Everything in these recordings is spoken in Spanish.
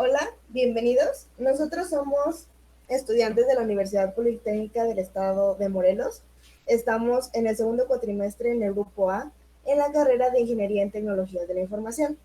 Hola, bienvenidos. Nosotros somos estudiantes de la Universidad Politécnica del Estado de Morelos. Estamos en el segundo cuatrimestre en el Grupo A, en la carrera de Ingeniería en Tecnologías de la Información.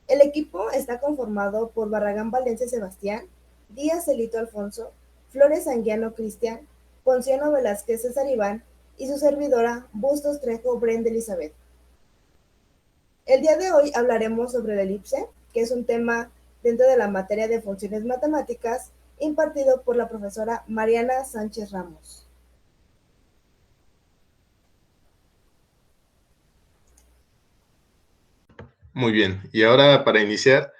El equipo está conformado por Barragán Valencia Sebastián, Díaz Celito Alfonso, Flores Anguiano Cristian, Ponciano Velázquez César Iván y su servidora Bustos Trejo Brenda Elizabeth. El día de hoy hablaremos sobre la elipse, que es un tema dentro de la materia de funciones matemáticas impartido por la profesora Mariana Sánchez Ramos. Muy bien, y ahora para iniciar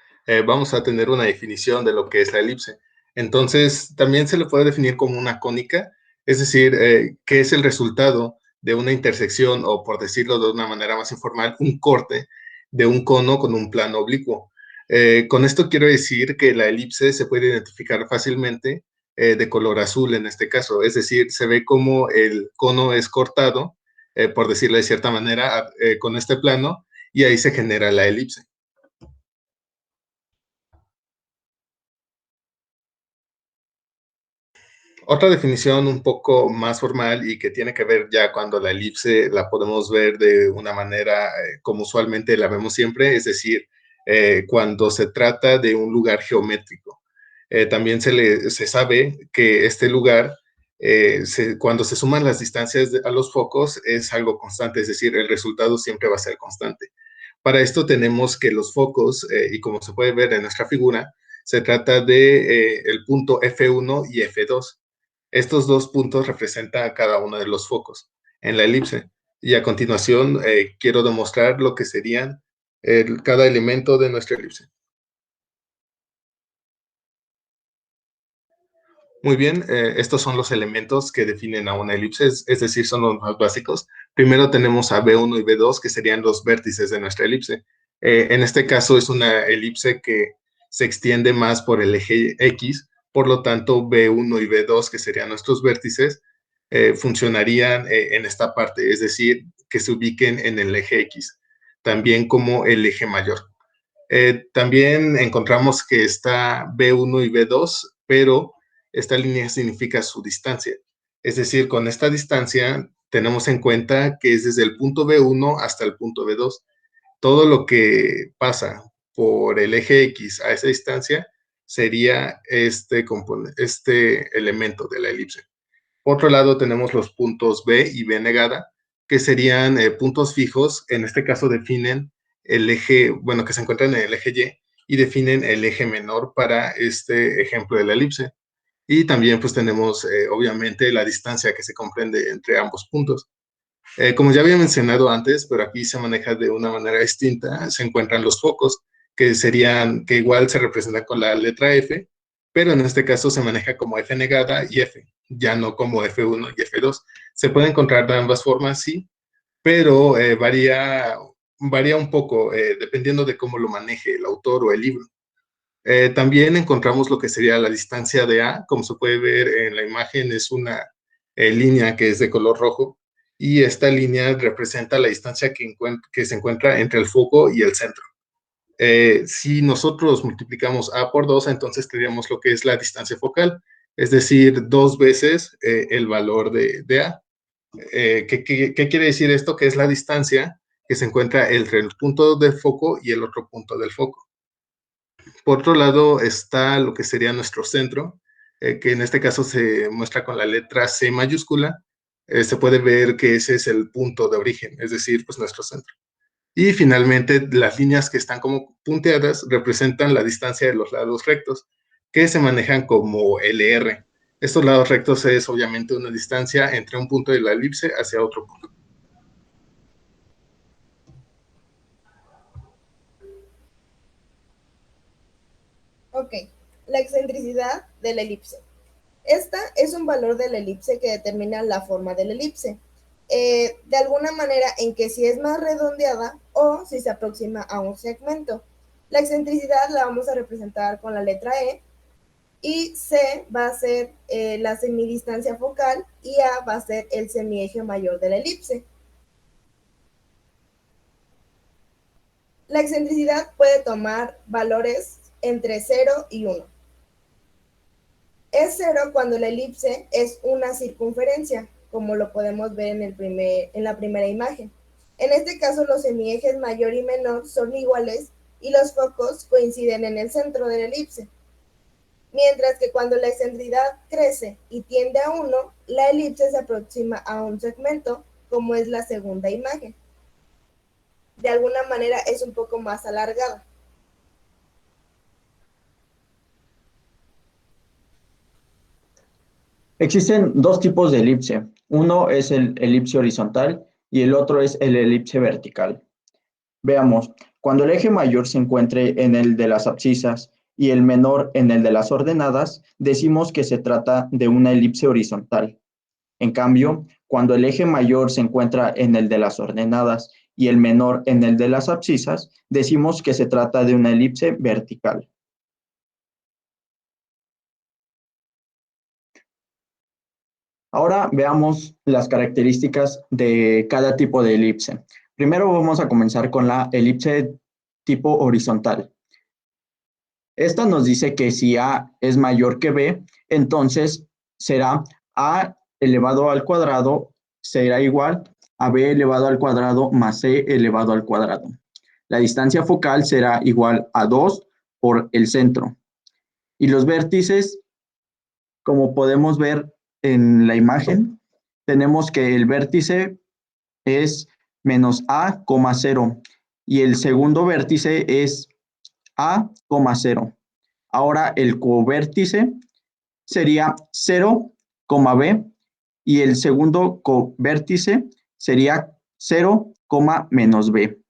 vamos a tener una definición de lo que es la elipse. Entonces, también se le puede definir como una cónica, es decir, que es el resultado de una intersección o, por decirlo de una manera más informal, un corte de un cono con un plano oblicuo. Con esto quiero decir que la elipse se puede identificar fácilmente de color azul en este caso, es decir, se ve como el cono es cortado, por decirlo de cierta manera, con este plano, y ahí se genera la elipse. Otra definición un poco más formal y que tiene que ver ya cuando la elipse la podemos ver de una manera como usualmente la vemos siempre, es decir, cuando se trata de un lugar geométrico. También se sabe que este lugar, cuando se suman las distancias a los focos, es algo constante, es decir, el resultado siempre va a ser constante. Para esto tenemos que los focos, y como se puede ver en nuestra figura, se trata de el punto F1 y F2. Estos dos puntos representan a cada uno de los focos en la elipse. Y a continuación quiero demostrar lo que serían cada elemento de nuestra elipse. Muy bien, estos son los elementos que definen a una elipse, es decir, son los más básicos. Primero tenemos a B1 y B2, que serían los vértices de nuestra elipse. En este caso es una elipse que se extiende más por el eje X, por lo tanto B1 y B2, que serían nuestros vértices, funcionarían en esta parte, es decir, que se ubiquen en el eje X, también como el eje mayor. También encontramos que está B1 y B2, pero esta línea significa su distancia. Es decir, con esta distancia tenemos en cuenta que es desde el punto B1 hasta el punto B2. Todo lo que pasa por el eje X a esa distancia sería este elemento de la elipse. Por otro lado, tenemos los puntos B y B negada, que serían puntos fijos, en este caso definen el eje, bueno, que se encuentran en el eje Y definen el eje menor para este ejemplo de la elipse. Y también pues tenemos obviamente la distancia que se comprende entre ambos puntos. Como ya había mencionado antes, pero aquí se maneja de una manera distinta, se encuentran los focos, que igual se representan con la letra F, pero en este caso se maneja como F negada y F, ya no como F1 y F2. Se puede encontrar de ambas formas, sí, pero varía un poco dependiendo de cómo lo maneje el autor o el libro. También encontramos lo que sería la distancia de A, como se puede ver en la imagen, es una línea que es de color rojo y esta línea representa la distancia que se encuentra entre el foco y el centro. Si nosotros multiplicamos A por 2, entonces tendríamos lo que es la distancia focal, es decir, dos veces el valor de A. ¿Qué quiere decir esto? Que es la distancia que se encuentra entre el punto del foco y el otro punto del foco. Por otro lado está lo que sería nuestro centro, que en este caso se muestra con la letra C mayúscula. Se puede ver que ese es el punto de origen, es decir, pues nuestro centro. Y finalmente, las líneas que están como punteadas representan la distancia de los lados rectos, que se manejan como LR. Estos lados rectos es obviamente una distancia entre un punto de la elipse hacia otro punto. Ok, la excentricidad de la elipse. Esta es un valor de la elipse que determina la forma de la elipse. De alguna manera en que si es más redondeada o si se aproxima a un segmento. La excentricidad la vamos a representar con la letra E y C va a ser la semidistancia focal y A va a ser el semieje mayor de la elipse. La excentricidad puede tomar valores entre 0 y 1. Es 0 cuando la elipse es una circunferencia, como lo podemos ver en la primera imagen. En este caso, los semiejes mayor y menor son iguales y los focos coinciden en el centro de la elipse. Mientras que cuando la excentricidad crece y tiende a 1, la elipse se aproxima a un segmento, como es la segunda imagen. De alguna manera es un poco más alargada. Existen dos tipos de elipse. Uno es el elipse horizontal y el otro es el elipse vertical. Veamos, cuando el eje mayor se encuentre en el de las abscisas y el menor en el de las ordenadas, decimos que se trata de una elipse horizontal. En cambio, cuando el eje mayor se encuentra en el de las ordenadas y el menor en el de las abscisas, decimos que se trata de una elipse vertical. Ahora veamos las características de cada tipo de elipse. Primero vamos a comenzar con la elipse tipo horizontal. Esta nos dice que si A es mayor que B, entonces será A elevado al cuadrado será igual a B elevado al cuadrado más C elevado al cuadrado. La distancia focal será igual a 2 por el centro. Y los vértices, como podemos ver en la imagen, tenemos que el vértice es menos A, 0 y el segundo vértice es A, 0. Ahora el covértice sería 0, B y el segundo covértice sería 0, menos B.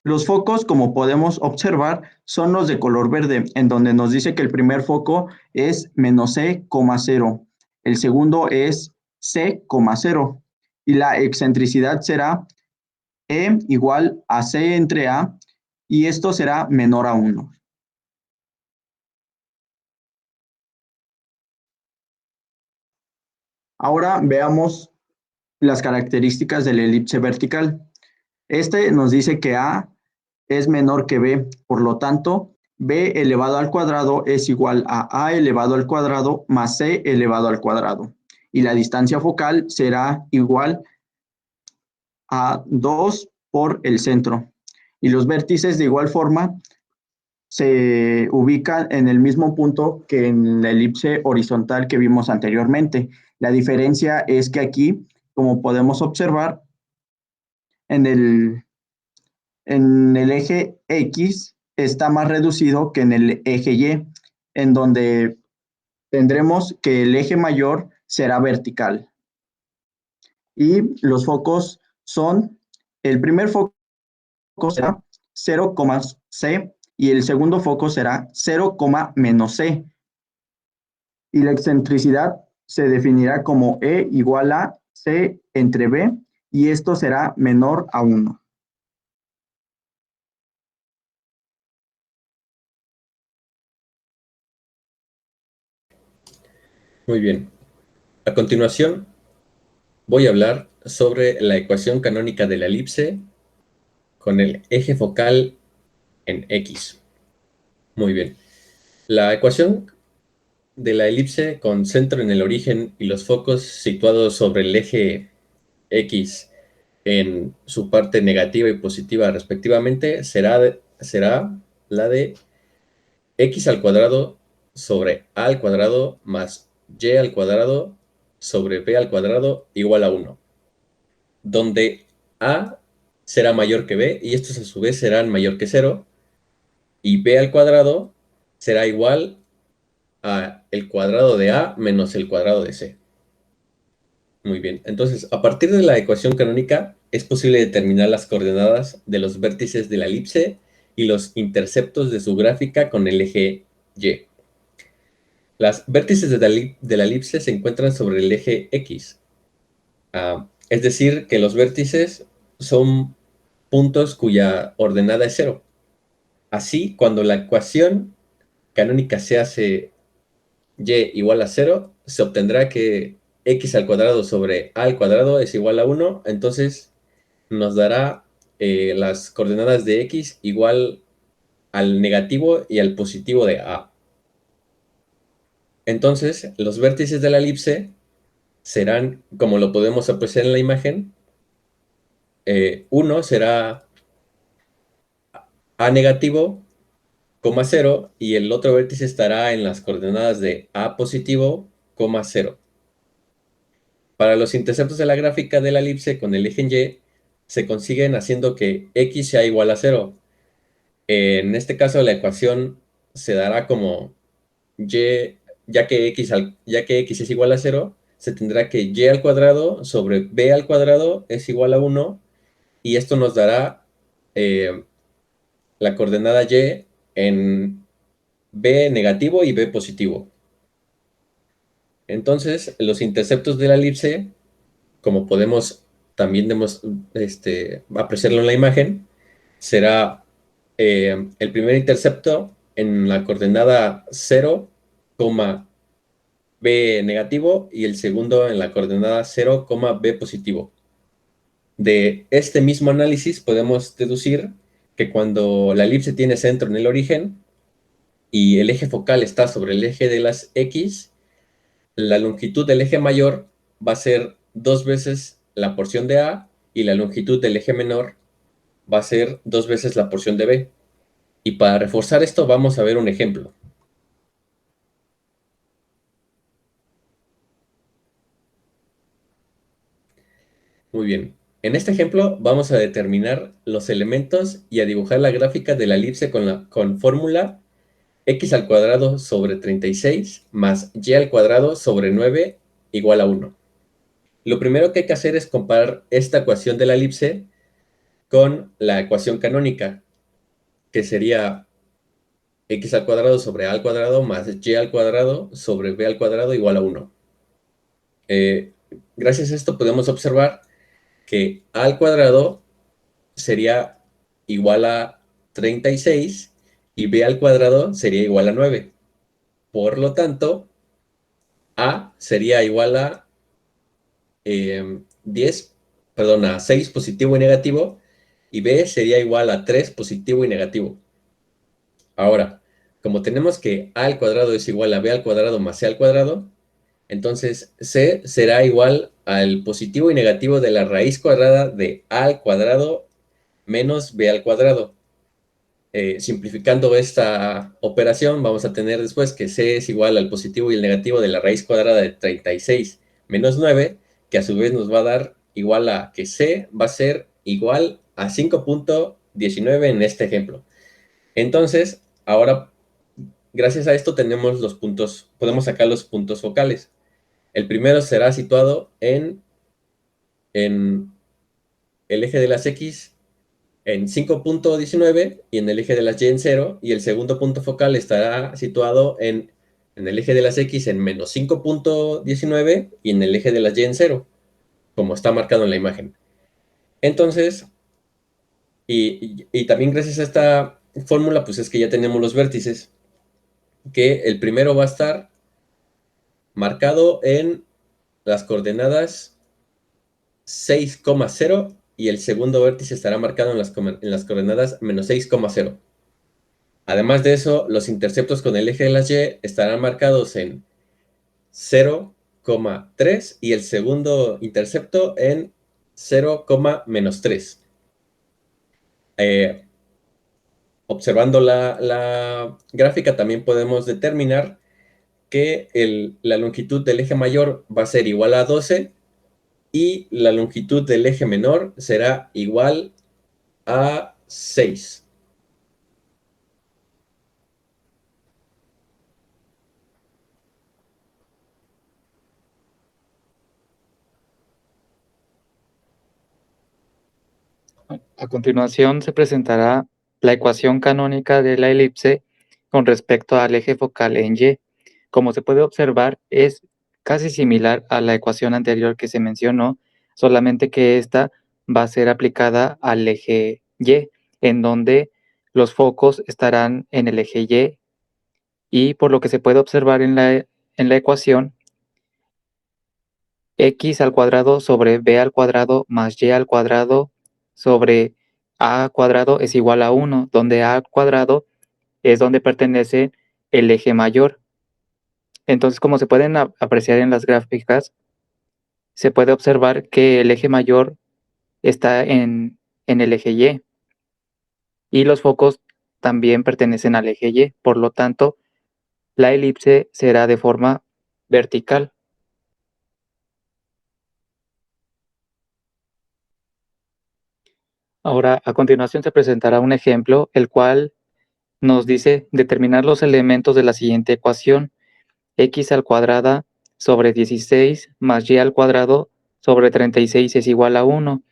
Los focos, como podemos observar, son los de color verde, en donde nos dice que el primer foco es menos C, 0, el segundo es C, 0 y la excentricidad será E igual a C entre A y esto será menor a 1. Ahora veamos las características de la elipse vertical. Este nos dice que A es menor que B, por lo tanto, B elevado al cuadrado es igual a elevado al cuadrado más C elevado al cuadrado. Y la distancia focal será igual a 2 por el centro. Y los vértices de igual forma se ubican en el mismo punto que en la elipse horizontal que vimos anteriormente. La diferencia es que aquí, como podemos observar, en el eje X está más reducido que en el eje Y, en donde tendremos que el eje mayor será vertical. Y los focos son, el primer foco será 0, C y el segundo foco será 0, menos C. Y la excentricidad se definirá como E igual a C entre B y esto será menor a 1. Muy bien. A continuación, voy a hablar sobre la ecuación canónica de la elipse con el eje focal en X. Muy bien. La ecuación de la elipse con centro en el origen y los focos situados sobre el eje X en su parte negativa y positiva respectivamente será la de x al cuadrado sobre a al cuadrado más y al cuadrado sobre b al cuadrado igual a 1, donde a será mayor que b y estos a su vez serán mayor que 0 y b al cuadrado será igual a el cuadrado de a menos el cuadrado de c. Muy bien, entonces a partir de la ecuación canónica es posible determinar las coordenadas de los vértices de la elipse y los interceptos de su gráfica con el eje y. Las vértices de la elipse se encuentran sobre el eje X. Es decir, que los vértices son puntos cuya ordenada es 0. Así, cuando la ecuación canónica se hace y igual a 0, se obtendrá que x al cuadrado sobre a al cuadrado es igual a 1. Entonces, nos dará las coordenadas de x igual al negativo y al positivo de A. Entonces, los vértices de la elipse serán, como lo podemos apreciar en la imagen, uno será A negativo, 0, y el otro vértice estará en las coordenadas de A positivo, 0. Para los interceptos de la gráfica de la elipse con el eje en Y, se consiguen haciendo que X sea igual a 0. En este caso, la ecuación se dará como Y, ya que X es igual a 0, se tendrá que Y al cuadrado sobre B al cuadrado es igual a 1, y esto nos dará la coordenada Y en B negativo y B positivo. Entonces, los interceptos de la elipse, como podemos también apreciarlo en la imagen, será el primer intercepto en la coordenada 0, B negativo, y el segundo en la coordenada 0, B positivo. De este mismo análisis podemos deducir que cuando la elipse tiene centro en el origen y el eje focal está sobre el eje de las X, la longitud del eje mayor va a ser 2 veces la porción de A, y la longitud del eje menor va a ser 2 veces la porción de B. Y para reforzar esto vamos a ver un ejemplo. Muy bien. En este ejemplo vamos a determinar los elementos y a dibujar la gráfica de la elipse con fórmula x al cuadrado sobre 36 más y al cuadrado sobre 9 igual a 1. Lo primero que hay que hacer es comparar esta ecuación de la elipse con la ecuación canónica, que sería x al cuadrado sobre a al cuadrado más y al cuadrado sobre b al cuadrado igual a 1. Gracias a esto podemos observar que a al cuadrado sería igual a 36 y b al cuadrado sería igual a 9. Por lo tanto, a sería igual a 6 positivo y negativo, y b sería igual a 3 positivo y negativo. Ahora, como tenemos que a al cuadrado es igual a b al cuadrado más c al cuadrado, entonces c será igual al positivo y negativo de la raíz cuadrada de a al cuadrado menos b al cuadrado. Simplificando esta operación, vamos a tener después que c es igual al positivo y el negativo de la raíz cuadrada de 36 menos 9, que a su vez nos va a dar igual a que c va a ser igual a 5.19 en este ejemplo. Entonces, ahora, gracias a esto tenemos los puntos, podemos sacar los puntos focales. El primero será situado en el eje de las X en 5.19 y en el eje de las Y en 0, y el segundo punto focal estará situado en el eje de las X en menos 5.19 y en el eje de las Y en 0, como está marcado en la imagen. Entonces, y también gracias a esta fórmula, pues es que ya tenemos los vértices, que el primero va a estar marcado en las coordenadas 6,0 y el segundo vértice estará marcado en las coordenadas menos 6,0. Además de eso, los interceptos con el eje de las Y estarán marcados en 0,3 y el segundo intercepto en 0,-3. Observando la gráfica también podemos determinar que la longitud del eje mayor va a ser igual a 12 y la longitud del eje menor será igual a 6. A continuación se presentará la ecuación canónica de la elipse con respecto al eje focal en Y. Como se puede observar, es casi similar a la ecuación anterior que se mencionó, solamente que esta va a ser aplicada al eje Y, en donde los focos estarán en el eje Y, y por lo que se puede observar en la ecuación, x al cuadrado sobre b al cuadrado más y al cuadrado sobre a cuadrado es igual a 1, donde a al cuadrado es donde pertenece el eje mayor. Entonces, como se pueden apreciar en las gráficas, se puede observar que el eje mayor está en el eje Y y los focos también pertenecen al eje Y. Por lo tanto, la elipse será de forma vertical. Ahora, a continuación se presentará un ejemplo, el cual nos dice determinar los elementos de la siguiente ecuación: x al cuadrada sobre 16 más y al cuadrado sobre 36 es igual a 1,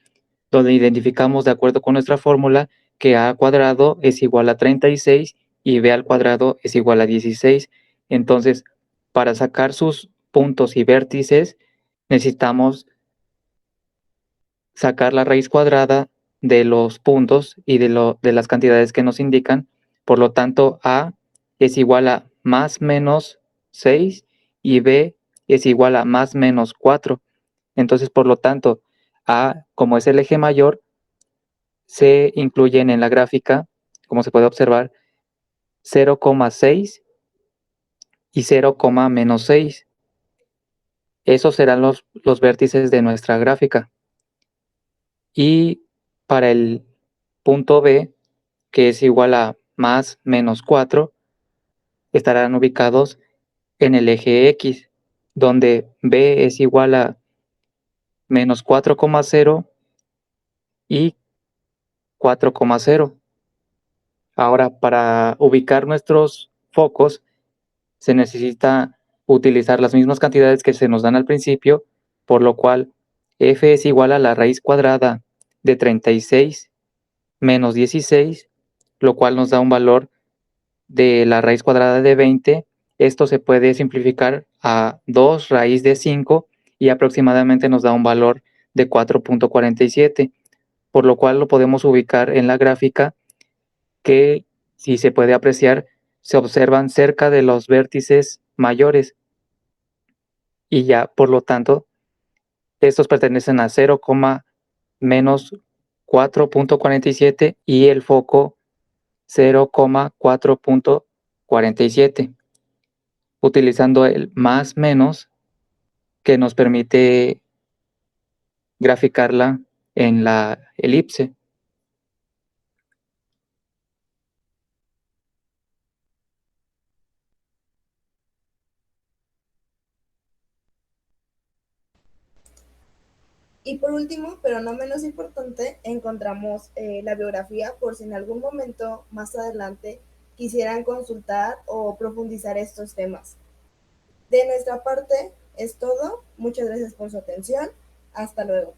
donde identificamos de acuerdo con nuestra fórmula que a cuadrado es igual a 36 y b al cuadrado es igual a 16. Entonces, para sacar sus puntos y vértices, necesitamos sacar la raíz cuadrada de los puntos y de las cantidades que nos indican. Por lo tanto, a es igual a más menos 6 y b es igual a más menos 4. Entonces, por lo tanto, a, como es el eje mayor, se incluyen en la gráfica, como se puede observar, 0,6 y 0,-6. Esos serán los vértices de nuestra gráfica. Y para el punto B, que es igual a más menos 4, estarán ubicados en el eje X, donde B es igual a menos 4,0 y 4,0. Ahora, para ubicar nuestros focos, se necesita utilizar las mismas cantidades que se nos dan al principio, por lo cual f es igual a la raíz cuadrada de 36 menos 16, lo cual nos da un valor de la raíz cuadrada de 20. Esto se puede simplificar a 2 raíz de 5 y aproximadamente nos da un valor de 4,47, por lo cual lo podemos ubicar en la gráfica, que, si se puede apreciar, se observan cerca de los vértices mayores y ya, por lo tanto, estos pertenecen a 0, menos 4,47 y el foco 0,4,47, utilizando el más menos que nos permite graficarla en la elipse. Y por último, pero no menos importante, encontramos la biografía por si en algún momento más adelante quisieran consultar o profundizar estos temas. De nuestra parte es todo. Muchas gracias por su atención. Hasta luego.